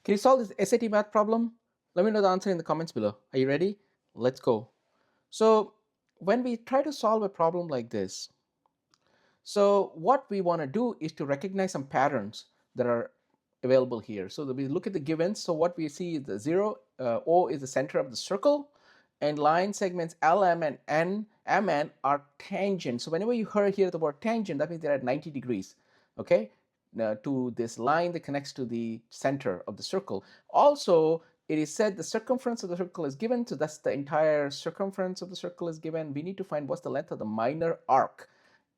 Can you solve this SAT math problem? Let me know the answer in the comments below. Are you ready? Let's go. So when we try to solve a problem like this, so what we want to do is to recognize some patterns that are available here. So that we look at the givens. So what we see is the 0, O is the center of the circle, and line segments LM and MN are tangent. So whenever you hear the word tangent, that means they're at 90 degrees, okay, to this line that connects to the center of the circle. Also, it is said the circumference of the circle is given, so that's the entire circumference of the circle is given. We need to find what's the length of the minor arc.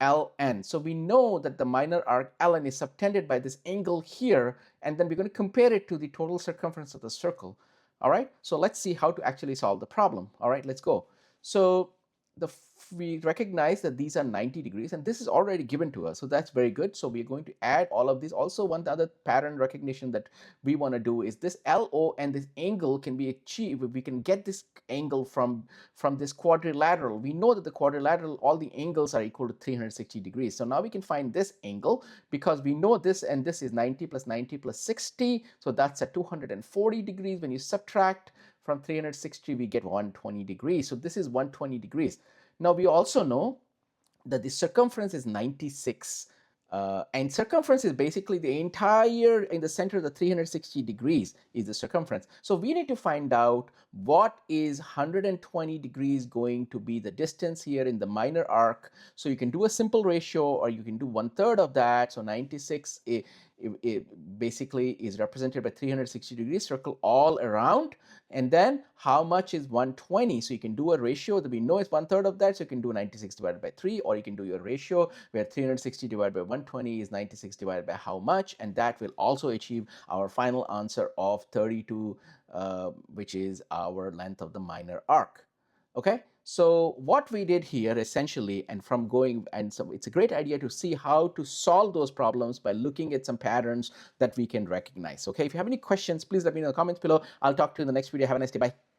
Ln. So we know that the minor arc Ln is subtended by this angle here, and then we're going to compare it to the total circumference of the circle. All right, so let's see how to actually solve the problem. All right, let's go. So we recognize that these are 90 degrees, and this is already given to us, so that's very good. So we're going to add all of these. Also, one other pattern recognition that we want to do is this LO and this angle can be achieved. We can get this angle from this quadrilateral. We know that the quadrilateral, all the angles are equal to 360 degrees. So now we can find this angle because we know this, and this is 90 plus 90 plus 60, so that's at 240 degrees. When you subtract from 360, we get 120 degrees. So this is 120 degrees. Now we also know that the circumference is 96. And circumference is basically the entire, in the center of the 360 degrees is the circumference. So we need to find out what is 120 degrees going to be the distance here in the minor arc. So you can do a simple ratio, or you can do 1/3 of that. So 96 it basically is represented by 360 degrees circle all around. And then how much is 120? So you can do a ratio that we know is 1/3 of that. So you can do 96 divided by 3, or you can do your ratio where 360 divided by 120 is 96 divided by how much, and that will also achieve our final answer of 32, which is our length of the minor arc. Okay, so what we did here essentially, and from going, and so it's a great idea to see how to solve those problems by looking at some patterns that we can recognize. Okay, if you have any questions, please let me know in the comments below. I'll talk to you in the next video. Have a nice day. Bye.